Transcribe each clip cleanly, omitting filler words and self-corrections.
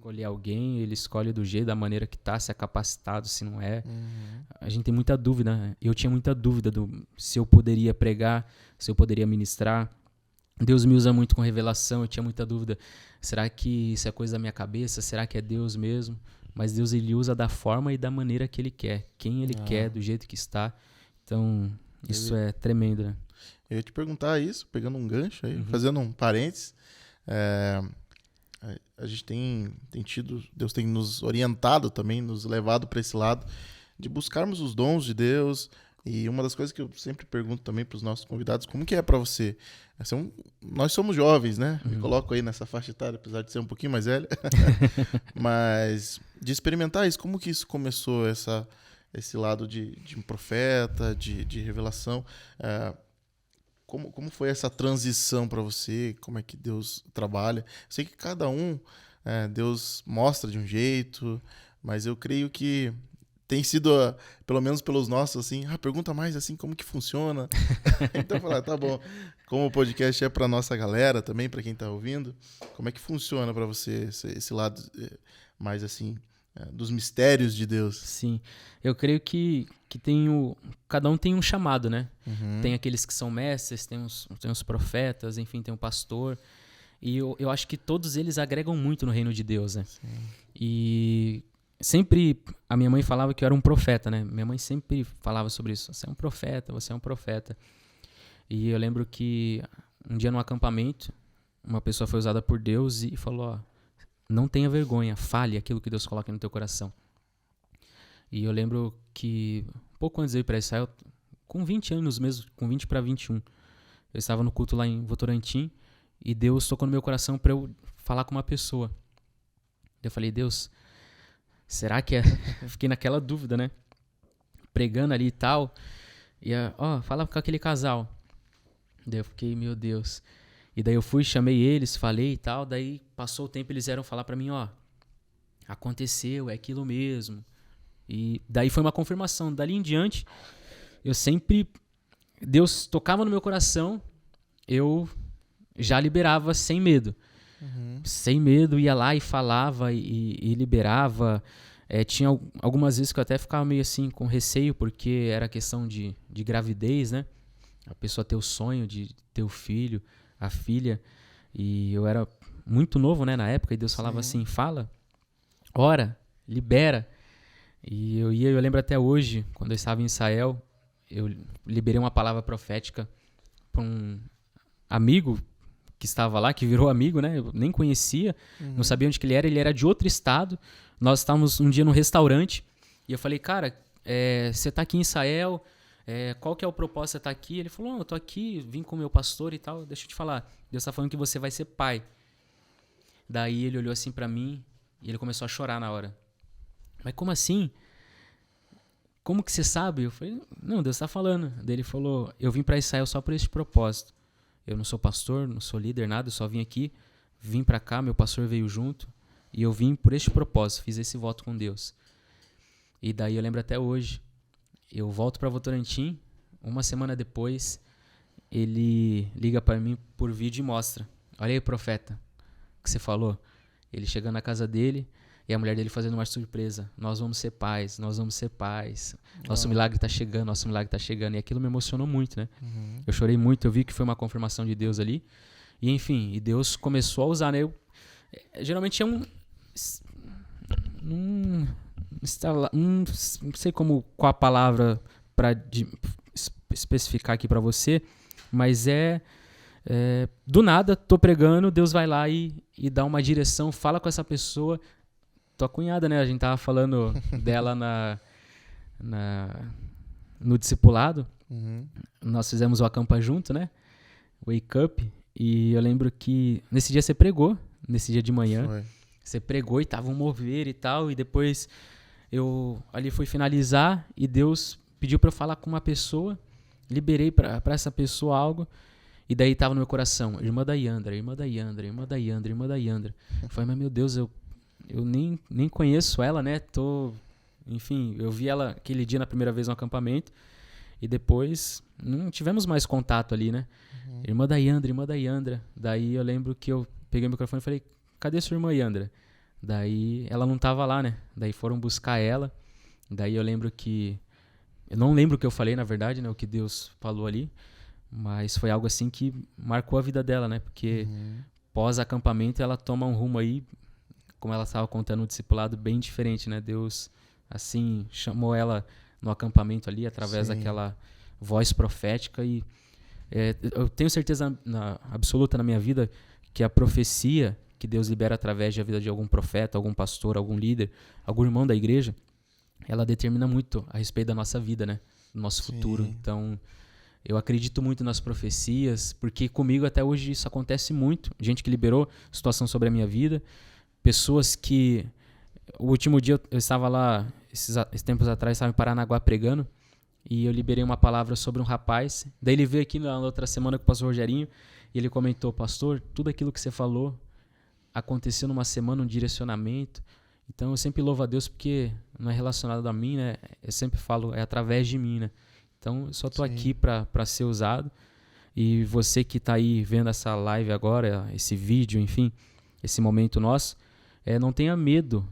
escolher alguém, ele escolhe do jeito, da maneira que tá, se é capacitado, se não é. A gente tem muita dúvida, né? Eu tinha muita dúvida se eu poderia pregar, se eu poderia ministrar. Deus me usa muito com revelação, eu tinha muita dúvida. Será que isso é coisa da minha cabeça? Será que é Deus mesmo? Mas Deus, ele usa da forma e da maneira que ele quer. Quem ele quer, do jeito que está. Então, isso é tremendo, né? Eu ia te perguntar isso, pegando um gancho aí, fazendo um parênteses. A gente tem tido, Deus tem nos orientado também, nos levado para esse lado de buscarmos os dons de Deus. E uma das coisas que eu sempre pergunto também para os nossos convidados, como que é para você? Nós somos jovens, né? Me coloco aí nessa faixa etária, apesar de ser um pouquinho mais velho. Mas de experimentar isso, como que isso começou, esse lado de um profeta, de revelação? Como foi essa transição para você? Como é que Deus trabalha? Eu sei que cada um, Deus mostra de um jeito, mas eu creio que tem sido, pelo menos pelos nossos, assim, pergunta mais assim, como que funciona? Então eu falei, tá bom. Como o podcast é para nossa galera também, para quem tá ouvindo, como é que funciona para você esse lado mais assim, dos mistérios de Deus? Sim, eu creio que cada um tem um chamado, né? Tem aqueles que são mestres, tem os profetas, enfim, tem um pastor. E eu acho que todos eles agregam muito no reino de Deus, né? Sim. E sempre a minha mãe falava que eu era um profeta, né? Minha mãe sempre falava sobre isso. Você é um profeta, você é um profeta. E eu lembro que um dia num acampamento, uma pessoa foi usada por Deus e falou, não tenha vergonha, fale aquilo que Deus coloca no teu coração. E eu lembro que pouco antes de eu ir para Israel, com 20 anos mesmo, com 20 para 21, eu estava no culto lá em Votorantim e Deus tocou no meu coração para eu falar com uma pessoa. Eu falei, Deus, será que é? Eu fiquei naquela dúvida, né? Pregando ali e tal. E fala com aquele casal. Daí eu fiquei, meu Deus. E daí eu fui, chamei eles, falei e tal. Daí passou o tempo, eles vieram falar pra mim, aconteceu, é aquilo mesmo. E daí foi uma confirmação. Dali em diante, eu sempre... Deus tocava no meu coração, eu já liberava sem medo. Sem medo, ia lá e falava e liberava. Tinha algumas vezes que eu até ficava meio assim com receio, porque era questão de gravidez, né? A pessoa ter o sonho de ter o filho, a filha. E eu era muito novo, né, na época, e Deus falava assim, fala, ora, libera. E eu lembro até hoje, quando eu estava em Israel, eu liberei uma palavra profética para um amigo que estava lá, que virou amigo, né? Eu nem conhecia, não sabia onde que ele era de outro estado. Nós estávamos um dia num restaurante e eu falei, cara, você está aqui em Israel, qual que é o propósito de você estar aqui? Ele falou, eu tô aqui, vim com o meu pastor e tal, deixa eu te falar, Deus está falando que você vai ser pai. Daí ele olhou assim para mim e ele começou a chorar na hora. Mas como assim? Como que você sabe? Eu falei, não, Deus está falando. Daí ele falou, eu vim para Israel só por esse propósito. Eu não sou pastor, não sou líder, nada, eu só vim para cá, meu pastor veio junto, e eu vim por este propósito, fiz esse voto com Deus. E daí eu lembro até hoje, eu volto para Votorantim, uma semana depois, ele liga para mim por vídeo e mostra, olha aí, profeta, o que você falou? Ele chegando na casa dele, e a mulher dele fazendo uma surpresa, nós vamos ser pais, nosso milagre está chegando, e aquilo me emocionou muito, né? Eu chorei muito, eu vi que foi uma confirmação de Deus ali, e enfim, e Deus começou a usar, né? Geralmente é não sei qual a palavra para especificar aqui para você, mas do nada, tô pregando, Deus vai lá e dá uma direção, fala com essa pessoa. Tua cunhada, né? A gente tava falando dela no discipulado. Nós fizemos o acampa junto, né? Wake Up. E eu lembro que nesse dia você pregou, nesse dia de manhã. Foi. Você pregou e tava um mover e tal. E depois eu ali fui finalizar e Deus pediu para eu falar com uma pessoa. Liberei para essa pessoa algo. E daí tava no meu coração, irmã da Yandra. Eu falei, mas meu Deus, eu nem conheço ela, né? Enfim, eu vi ela aquele dia na primeira vez no acampamento e depois não tivemos mais contato ali, né? Irmã da Yandra. Daí eu lembro que eu peguei o microfone e falei, cadê sua irmã Yandra? Daí ela não tava lá, né? Daí foram buscar ela. Daí eu lembro que... Eu não lembro o que eu falei, na verdade, né? O que Deus falou ali. Mas foi algo assim que marcou a vida dela, né? Porque pós-acampamento ela toma um rumo aí, como ela estava contando, um discipulado bem diferente, né? Deus, assim, chamou ela no acampamento ali, através Sim. daquela voz profética. E eu tenho certeza absoluta na minha vida que a profecia que Deus libera através da vida de algum profeta, algum pastor, algum líder, algum irmão da igreja, ela determina muito a respeito da nossa vida, né? Do nosso futuro. Então, eu acredito muito nas profecias, porque comigo até hoje isso acontece muito. Gente que liberou situação sobre a minha vida, pessoas que... O último dia eu estava lá, esses tempos atrás, estava em Paranaguá pregando, e eu liberei uma palavra sobre um rapaz. Daí ele veio aqui na outra semana com o pastor Rogerinho, e ele comentou: pastor, tudo aquilo que você falou aconteceu numa semana, um direcionamento. Então eu sempre louvo a Deus porque não é relacionado a mim, né? Eu sempre falo, é através de mim, né? Então eu só estou aqui para ser usado. E você que está aí vendo essa live agora, esse vídeo, enfim, esse momento nosso, não tenha medo,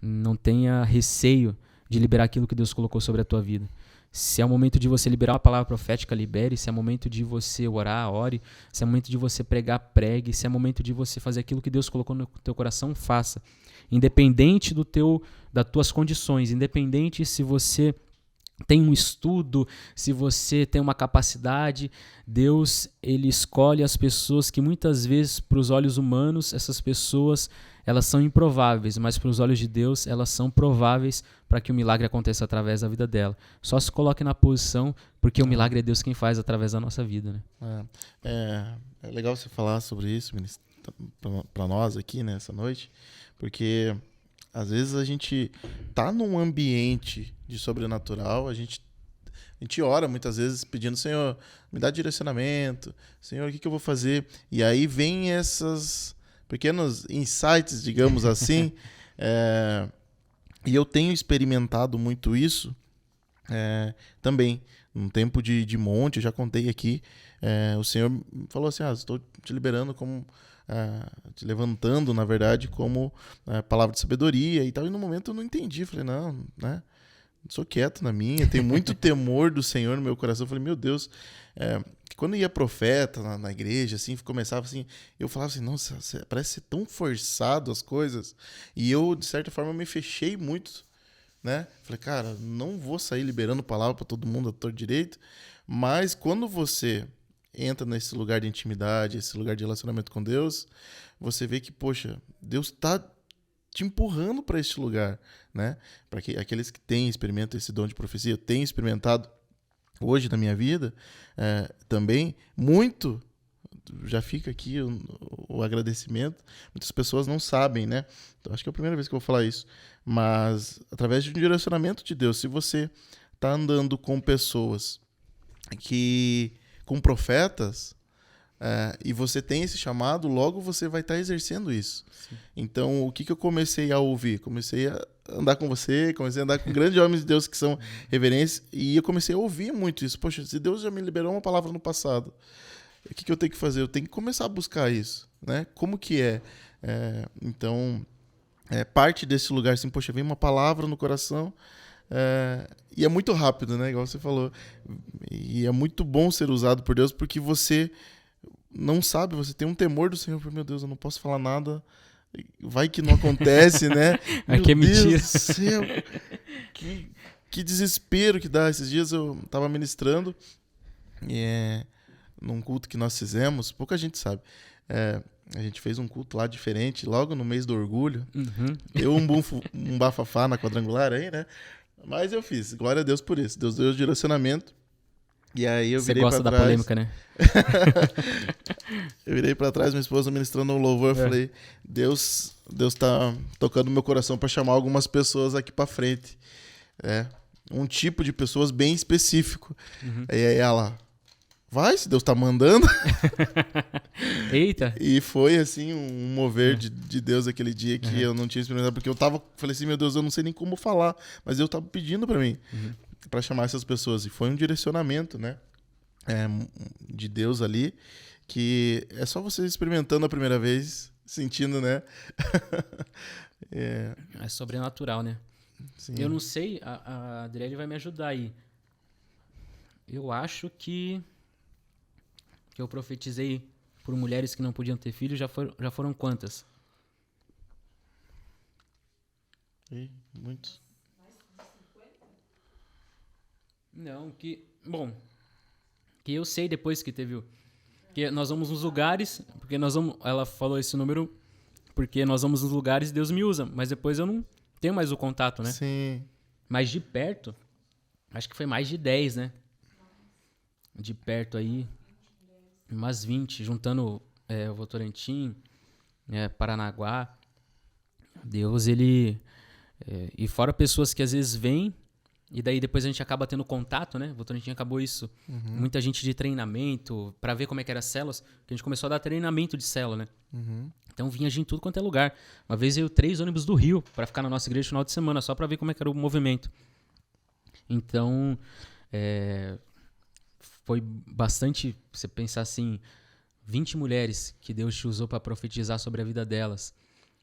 não tenha receio de liberar aquilo que Deus colocou sobre a tua vida. Se é o momento de você liberar uma palavra profética, libere. Se é o momento de você orar, ore. Se é o momento de você pregar, pregue. Se é o momento de você fazer aquilo que Deus colocou no teu coração, faça. Independente das tuas condições, independente se você tem um estudo, se você tem uma capacidade, Deus, ele escolhe as pessoas que muitas vezes, para os olhos humanos, essas pessoas, elas são improváveis, mas para os olhos de Deus, elas são prováveis para que o milagre aconteça através da vida dela. Só se coloque na posição, porque o milagre é Deus quem faz através da nossa vida, né? É legal você falar sobre isso, ministro, para nós aqui nessa noite, porque às vezes a gente tá num ambiente de sobrenatural, a gente ora muitas vezes pedindo: Senhor, me dá direcionamento, Senhor, o que eu vou fazer? E aí vem esses pequenos insights, digamos assim, e eu tenho experimentado muito isso também. Num tempo de monte, eu já contei aqui, o Senhor falou assim: estou te liberando como... te levantando, na verdade, como palavra de sabedoria e tal. E no momento eu não entendi. Falei: não, né? Sou quieto na minha. Tenho muito temor do Senhor no meu coração. Falei: meu Deus. Quando ia profeta na igreja, assim, começava assim, eu falava assim: nossa, parece ser tão forçado as coisas. E eu, de certa forma, me fechei muito, né? Falei: cara, não vou sair liberando palavra para todo mundo a torto direito. Mas quando você entra nesse lugar de intimidade, esse lugar de relacionamento com Deus, você vê que, poxa, Deus está te empurrando para este lugar, né? Para que aqueles que experimentam esse dom de profecia, eu tenho experimentado hoje na minha vida também muito. Já fica aqui o agradecimento. Muitas pessoas não sabem, né? Então, acho que é a primeira vez que eu vou falar isso. Mas através de um direcionamento de Deus, se você está andando com pessoas com profetas, e você tem esse chamado, logo você vai estar exercendo isso. Sim. Então, o que eu comecei a ouvir? Comecei a andar com você, comecei a andar com grandes homens de Deus que são reverentes, e eu comecei a ouvir muito isso. Poxa, se Deus já me liberou uma palavra no passado, o que eu tenho que fazer? Eu tenho que começar a buscar isso, né? Como que é? Então, parte desse lugar assim, poxa, vem uma palavra no coração, e é muito rápido, né? Igual você falou. E é muito bom ser usado por Deus, porque você não sabe, você tem um temor do Senhor. Meu Deus, eu não posso falar nada, vai que não acontece, né? Aqui é mentira. Meu Deus do céu, que desespero que dá. Esses dias eu estava ministrando num culto que nós fizemos, pouca gente sabe. A gente fez um culto lá diferente, logo no mês do orgulho. Deu um bafafá na quadrangular aí, né? Mas eu fiz, glória a Deus por isso. Deus deu o direcionamento. E aí eu virei pra trás. Você gosta da polêmica, né? Eu virei pra trás, minha esposa ministrando um louvor, eu falei: Deus tá tocando no meu coração pra chamar algumas pessoas aqui pra frente. Um tipo de pessoas bem específico. E aí ela: vai, se Deus tá mandando. Eita! E foi assim um mover de Deus aquele dia que eu não tinha experimentado, porque eu falei assim: meu Deus, eu não sei nem como falar, mas Deus tava pedindo pra mim, pra chamar essas pessoas. E foi um direcionamento, né? De Deus ali, que é só você experimentando a primeira vez, sentindo, né? É sobrenatural, né? Sim. Eu não sei, a Adriele vai me ajudar aí. Eu acho que eu profetizei por mulheres que não podiam ter filhos, já foram quantas? Muitos. Não, bom, que eu sei depois que teve que nós vamos nos lugares, porque ela falou esse número, porque nós vamos nos lugares e Deus me usa, mas depois eu não tenho mais o contato, né? Sim. Mas de perto, acho que foi mais de 10, né? De perto aí, umas 20, juntando o Votorantim, Paranaguá. Deus, ele... e fora pessoas que às vezes vêm, e daí depois a gente acaba tendo contato, né? O Votorantim acabou isso. Muita gente de treinamento, pra ver como é que era as células, que a gente começou a dar treinamento de célula, né? Então vinha gente em tudo quanto é lugar. Uma vez veio 3 ônibus do Rio pra ficar na nossa igreja no final de semana, só pra ver como é que era o movimento. Então, foi bastante, você pensar assim, 20 mulheres que Deus te usou pra profetizar sobre a vida delas.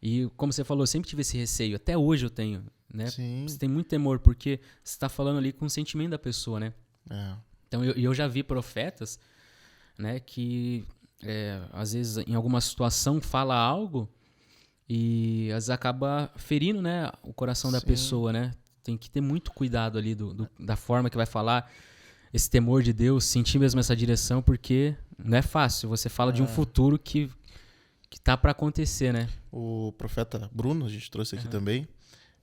E como você falou, eu sempre tive esse receio, até hoje eu tenho, né? Sim. Você tem muito temor, porque você está falando ali com o sentimento da pessoa, né? Então eu já vi profetas, né, que às vezes em alguma situação fala algo e às vezes acaba ferindo, né, o coração da pessoa, né? Tem que ter muito cuidado ali da forma que vai falar, esse temor de Deus, sentir mesmo essa direção, porque não é fácil. Você fala de um futuro que tá para acontecer, né? O profeta Bruno, a gente trouxe aqui também,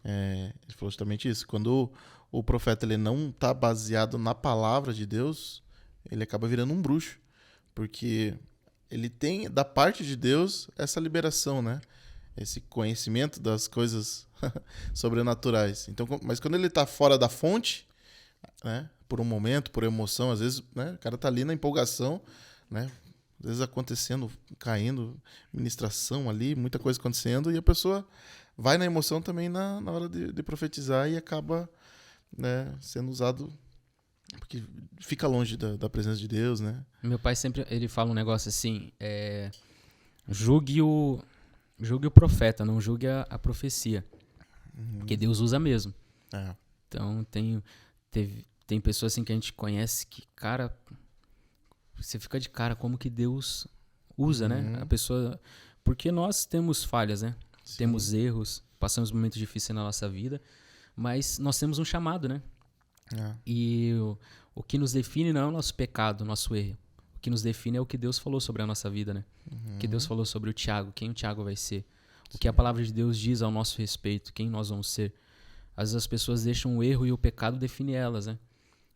ele falou justamente isso. Quando o profeta ele não está baseado na palavra de Deus, ele acaba virando um bruxo. Porque ele tem, da parte de Deus, essa liberação, né? Esse conhecimento das coisas sobrenaturais. Então, mas quando ele está fora da fonte, né? Por um momento, por emoção, às vezes, né? O cara tá ali na empolgação, né? Às vezes acontecendo, caindo, ministração ali, muita coisa acontecendo, e a pessoa vai na emoção também na hora de profetizar e acaba, né, sendo usado, porque fica longe da presença de Deus, né? Meu pai sempre ele fala um negócio assim, julgue o profeta, não julgue a profecia, porque Deus usa mesmo. Então tem pessoas assim que a gente conhece que, cara, você fica de cara como que Deus usa, né? A pessoa, porque nós temos falhas, né? Sim. Temos erros, passamos momentos difíceis na nossa vida, mas nós temos um chamado, né? E o que nos define não é o nosso pecado, o nosso erro. O que nos define é o que Deus falou sobre a nossa vida, né? O que Deus falou sobre o Tiago, quem o Tiago vai ser. O que a palavra de Deus diz ao nosso respeito, quem nós vamos ser. Às vezes as pessoas deixam o erro e o pecado define elas, né?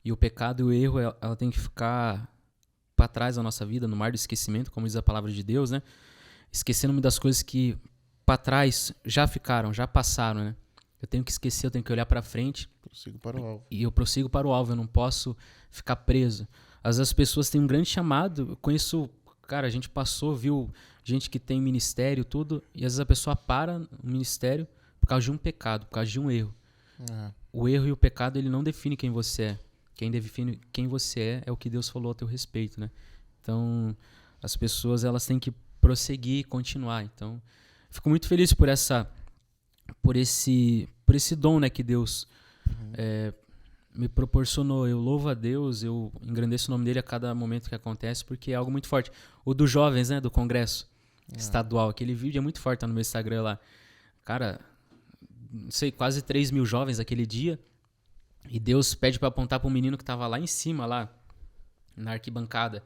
E o pecado e o erro, ela tem que ficar para trás da nossa vida, no mar do esquecimento, como diz a palavra de Deus, né? Esquecendo-me das coisas que para trás já ficaram, já passaram, né? Eu tenho que esquecer, eu tenho que olhar para frente. Prossigo para o alvo. E eu prossigo para o alvo, eu não posso ficar preso. Às vezes as pessoas têm um grande chamado, eu conheço, cara, a gente passou, viu gente que tem ministério, tudo, e às vezes a pessoa para no ministério por causa de um pecado, por causa de um erro. O erro e o pecado, ele não define quem você é. Quem define quem você é o que Deus falou a teu respeito, né? Então, as pessoas, elas têm que prosseguir e continuar. Então, fico muito feliz por esse dom, né, que Deus me proporcionou. Eu louvo a Deus, eu engrandeço o nome dele a cada momento que acontece, porque é algo muito forte. O dos jovens, né, do Congresso Estadual, aquele vídeo é muito forte, tá no meu Instagram lá. Cara, não sei, quase 3 mil jovens aquele dia. E Deus pede para apontar para um menino que estava lá em cima, lá na arquibancada.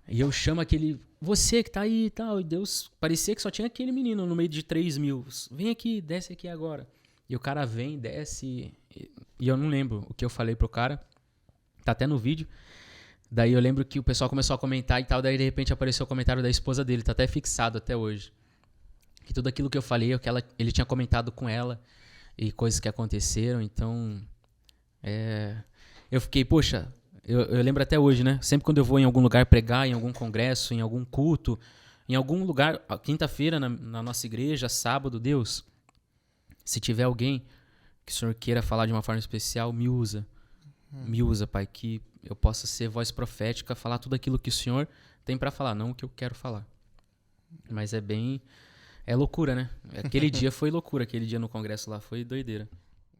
E eu chamo aquele, você que tá aí e tal. E Deus, parecia que só tinha aquele menino no meio de 3 mil. Vem aqui, desce aqui agora. E o cara vem, desce. E eu não lembro o que eu falei pro cara. Tá até no vídeo. Daí eu lembro que o pessoal começou a comentar e tal. Daí de repente apareceu o comentário da esposa dele. Tá até fixado até hoje. Que tudo aquilo que eu falei é o que ele tinha comentado com ela. E coisas que aconteceram. Então... eu fiquei, poxa, eu lembro até hoje, né? Sempre quando eu vou em algum lugar pregar, em algum congresso, em algum culto, em algum lugar, quinta-feira na nossa igreja, sábado, Deus, se tiver alguém que o Senhor queira falar de uma forma especial, me usa. Me usa, Pai, que eu possa ser voz profética, falar tudo aquilo que o Senhor tem para falar, não o que eu quero falar. Mas é bem... É loucura, né? Aquele dia foi loucura, aquele dia no congresso lá foi doideira.